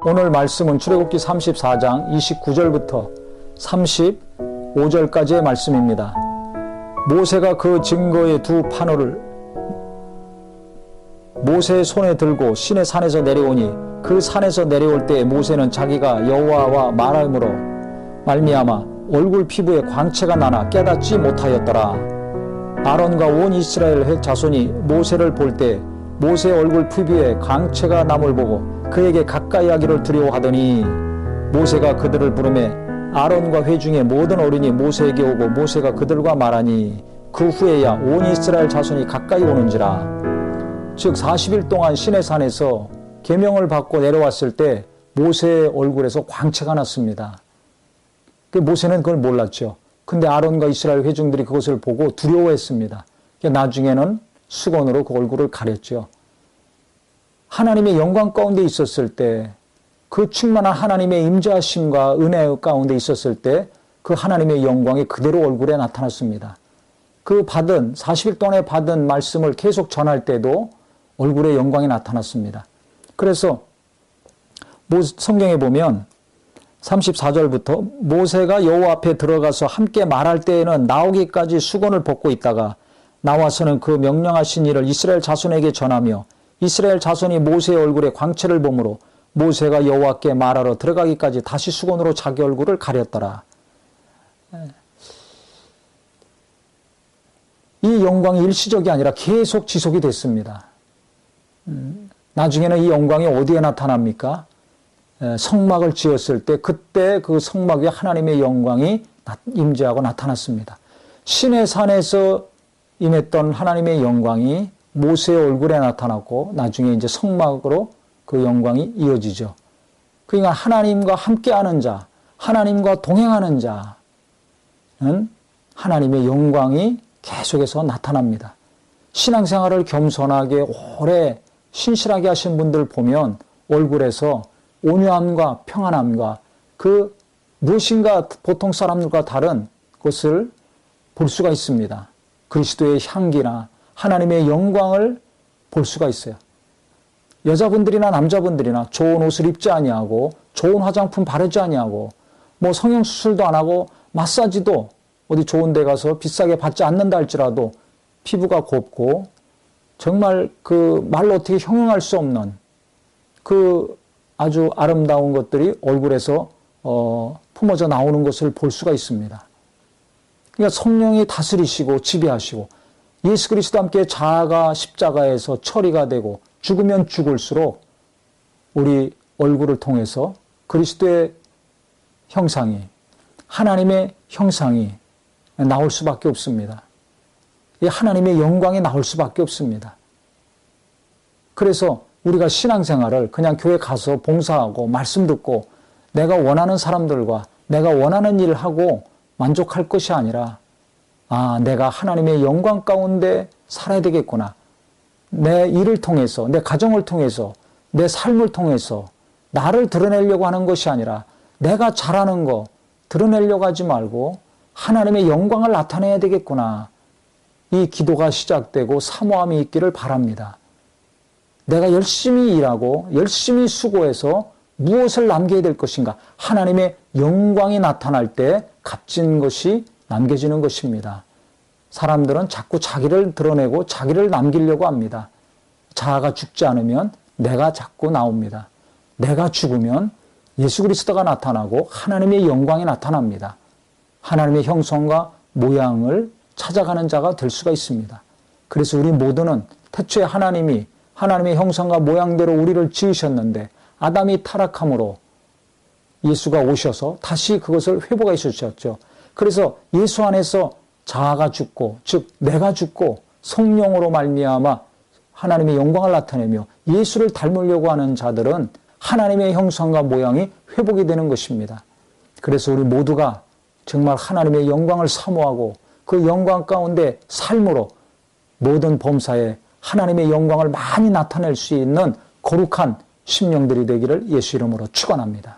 오늘 말씀은 출애굽기 34장 29절부터 35절까지의 말씀입니다. 모세가 그 증거의 두 판호를 모세의 손에 들고 시내 산에서 내려오니 그 산에서 내려올 때 모세는 자기가 여호와와 말함으로 말미암아 얼굴 피부에 광채가 나나 깨닫지 못하였더라. 아론과 온 이스라엘 자손이 모세를 볼 때 모세의 얼굴 피부에 광채가 남을 보고 그에게 가까이 하기를 두려워하더니 모세가 그들을 부르매 아론과 회중의 모든 어른이 모세에게 오고 모세가 그들과 말하니 그 후에야 온 이스라엘 자손이 가까이 오는지라. 즉 40일 동안 시내산에서 계명을 받고 내려왔을 때 모세의 얼굴에서 광채가 났습니다. 모세는 그걸 몰랐죠. 근데 아론과 이스라엘 회중들이 그것을 보고 두려워했습니다. 나중에는 수건으로 그 얼굴을 가렸죠. 하나님의 영광 가운데 있었을 때, 그 충만한 하나님의 임재하심과 은혜 가운데 있었을 때 그 하나님의 영광이 그대로 얼굴에 나타났습니다. 그 40일 동안에 받은 말씀을 계속 전할 때도 얼굴에 영광이 나타났습니다. 그래서 성경에 보면 34절부터 모세가 여호와 앞에 들어가서 함께 말할 때에는 나오기까지 수건을 벗고 있다가 나와서는 그 명령하신 일을 이스라엘 자손에게 전하며 이스라엘 자손이 모세의 얼굴에 광채를 보므로 모세가 여호와께 말하러 들어가기까지 다시 수건으로 자기 얼굴을 가렸더라. 이 영광이 일시적이 아니라 계속 지속이 됐습니다. 나중에는 이 영광이 어디에 나타납니까? 성막을 지었을 때 그때 그 성막 위에 하나님의 영광이 임재하고 나타났습니다. 신의 산에서 임했던 하나님의 영광이 모세의 얼굴에 나타났고 나중에 이제 성막으로 그 영광이 이어지죠. 그러니까 하나님과 함께하는 자, 하나님과 동행하는 자는 하나님의 영광이 계속해서 나타납니다. 신앙생활을 겸손하게 오래 신실하게 하신 분들 보면 얼굴에서 온유함과 평안함과 그 무엇인가 보통 사람들과 다른 것을 볼 수가 있습니다. 그리스도의 향기나 하나님의 영광을 볼 수가 있어요. 여자분들이나 남자분들이나 좋은 옷을 입지 아니하고 좋은 화장품 바르지 아니하고 뭐 성형수술도 안 하고 마사지도 어디 좋은 데 가서 비싸게 받지 않는다 할지라도 피부가 곱고 정말 그 말로 어떻게 형용할 수 없는 그 아주 아름다운 것들이 얼굴에서 품어져 나오는 것을 볼 수가 있습니다. 그러니까 성령이 다스리시고 지배하시고 예수 그리스도와 함께 자아가 십자가에서 처리가 되고 죽으면 죽을수록 우리 얼굴을 통해서 그리스도의 형상이 하나님의 형상이 나올 수밖에 없습니다. 하나님의 영광이 나올 수밖에 없습니다. 그래서 우리가 신앙생활을 그냥 교회 가서 봉사하고 말씀 듣고 내가 원하는 사람들과 내가 원하는 일을 하고 만족할 것이 아니라 내가 하나님의 영광 가운데 살아야 되겠구나. 내 일을 통해서, 내 가정을 통해서, 내 삶을 통해서 나를 드러내려고 하는 것이 아니라 내가 잘하는 거 드러내려고 하지 말고 하나님의 영광을 나타내야 되겠구나. 이 기도가 시작되고 사모함이 있기를 바랍니다. 내가 열심히 일하고 열심히 수고해서 무엇을 남겨야 될 것인가? 하나님의 영광이 나타날 때 값진 것이 남겨지는 것입니다. 사람들은 자꾸 자기를 드러내고 자기를 남기려고 합니다. 자아가 죽지 않으면 내가 자꾸 나옵니다. 내가 죽으면 예수 그리스도가 나타나고 하나님의 영광이 나타납니다. 하나님의 형성과 모양을 찾아가는 자가 될 수가 있습니다. 그래서 우리 모두는 태초에 하나님이 하나님의 형상과 모양대로 우리를 지으셨는데 아담이 타락함으로 예수가 오셔서 다시 그것을 회복해 주셨죠. 그래서 예수 안에서 자아가 죽고 즉 내가 죽고 성령으로 말미암아 하나님의 영광을 나타내며 예수를 닮으려고 하는 자들은 하나님의 형상과 모양이 회복이 되는 것입니다. 그래서 우리 모두가 정말 하나님의 영광을 사모하고 그 영광 가운데 삶으로 모든 범사에 하나님의 영광을 많이 나타낼 수 있는 거룩한 심령들이 되기를 예수 이름으로 축원합니다.